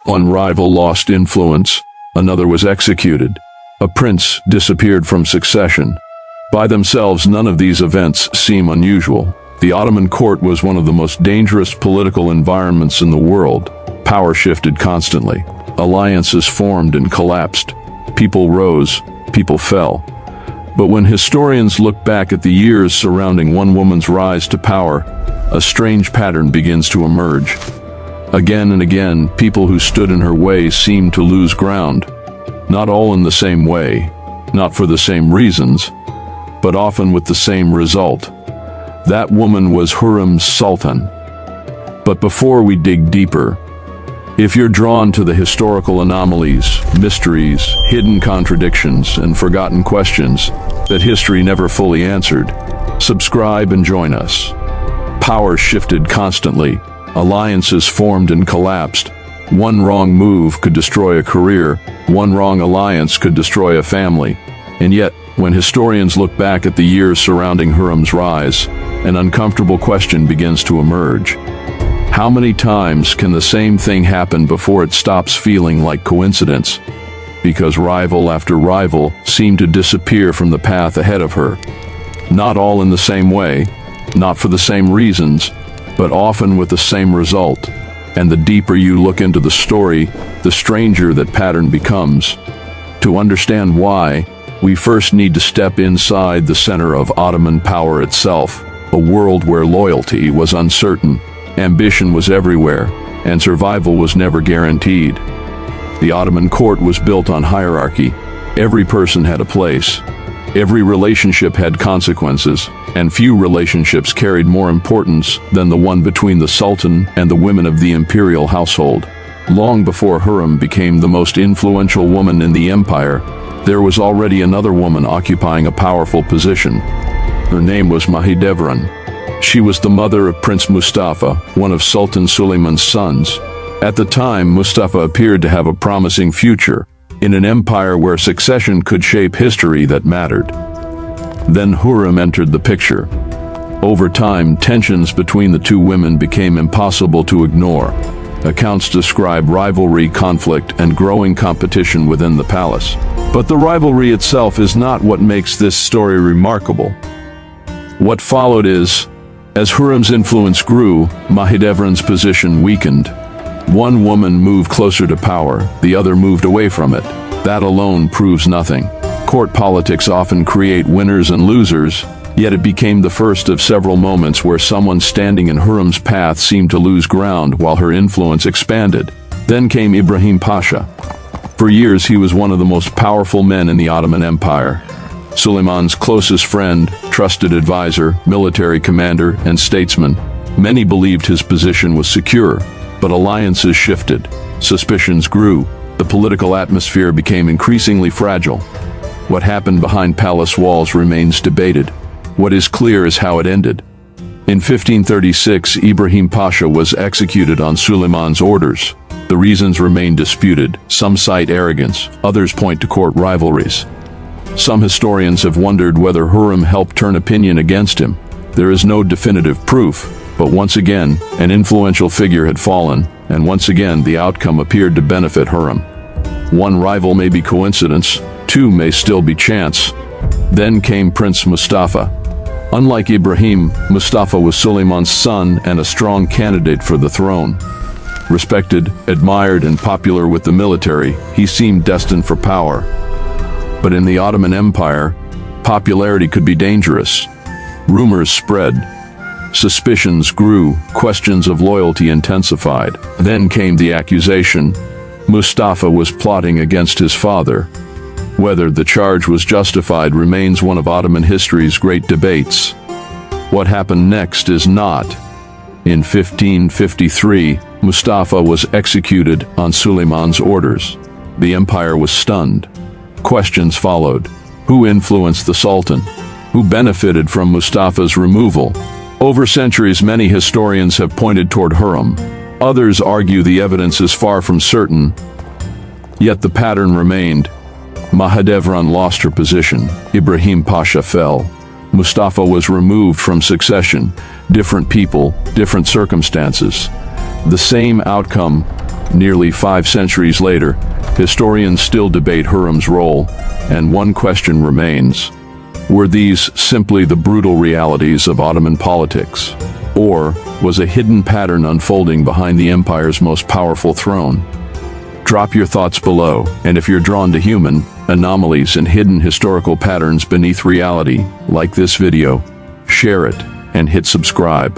One rival lost influence, another was executed. A prince disappeared from succession. By themselves, none of these events seem unusual. The Ottoman court was one of the most dangerous political environments in the world. Power shifted constantly. Alliances formed and collapsed. People rose, people fell. But when historians look back at the years surrounding one woman's rise to power, a strange pattern begins to emerge. Again and again, people who stood in her way seemed to lose ground. Not all in the same way, not for the same reasons, but often with the same result. That woman was Hürrem Sultan. But before we dig deeper, if you're drawn to the historical anomalies, mysteries, hidden contradictions, and forgotten questions that history never fully answered, subscribe and join us. Power shifted constantly, alliances formed and collapsed. One wrong move could destroy a career, one wrong alliance could destroy a family. And yet, when historians look back at the years surrounding Hürrem's rise, an uncomfortable question begins to emerge. How many times can the same thing happen before it stops feeling like coincidence? Because rival after rival seemed to disappear from the path ahead of her. Not all in the same way, not for the same reasons, but often with the same result. And the deeper you look into the story, the stranger that pattern becomes. To understand why, we first need to step inside the center of Ottoman power itself, a world where loyalty was uncertain, ambition was everywhere, and survival was never guaranteed. The Ottoman court was built on hierarchy. Every person had a place. Every relationship had consequences, and few relationships carried more importance than the one between the Sultan and the women of the imperial household. Long before Hürrem became the most influential woman in the empire, there was already another woman occupying a powerful position. Her name was Mahidevran. She was the mother of Prince Mustafa, one of Sultan Suleiman's sons. At the time, Mustafa appeared to have a promising future, in an empire where succession could shape history that mattered. Then Hürrem entered the picture. Over time, tensions between the two women became impossible to ignore. Accounts describe rivalry, conflict, and growing competition within the palace. But the rivalry itself is not what makes this story remarkable. What followed is, as Hürrem's influence grew, Mahidevran's position weakened. One woman moved closer to power, the other moved away from it. That alone proves nothing. Court politics often create winners and losers, yet it became the first of several moments where someone standing in Hürrem's path seemed to lose ground while her influence expanded. Then came Ibrahim Pasha. For years he was one of the most powerful men in the Ottoman Empire. Suleiman's closest friend, trusted advisor, military commander, and statesman. Many believed his position was secure, but alliances shifted. Suspicions grew. The political atmosphere became increasingly fragile. What happened behind palace walls remains debated. What is clear is how it ended. In 1536, Ibrahim Pasha was executed on Suleiman's orders. The reasons remain disputed. Some cite arrogance, others point to court rivalries. Some historians have wondered whether Hürrem helped turn opinion against him. There is no definitive proof, but once again, an influential figure had fallen, and once again the outcome appeared to benefit Hürrem. One rival may be coincidence, two may still be chance. Then came Prince Mustafa. Unlike Ibrahim, Mustafa was Suleiman's son and a strong candidate for the throne. Respected, admired, and popular with the military, he seemed destined for power. But in the Ottoman Empire, popularity could be dangerous. Rumors spread. Suspicions grew, questions of loyalty intensified. Then came the accusation. Mustafa was plotting against his father. Whether the charge was justified remains one of Ottoman history's great debates. What happened next is not. In 1553, Mustafa was executed on Suleiman's orders. The empire was stunned. Questions followed. Who influenced the Sultan? Who benefited from Mustafa's removal? Over centuries, many historians have pointed toward Hürrem. Others argue the evidence is far from certain. Yet the pattern remained. Mahidevran lost her position. Ibrahim Pasha fell. Mustafa was removed from succession. Different people, different circumstances. The same outcome, Nearly 5 centuries later, historians still debate Hurrem's role, and one question remains. Were these simply the brutal realities of Ottoman politics? Or was a hidden pattern unfolding behind the empire's most powerful throne? Drop your thoughts below, and if you're drawn to human anomalies and hidden historical patterns beneath reality, like this video, share it, and hit subscribe.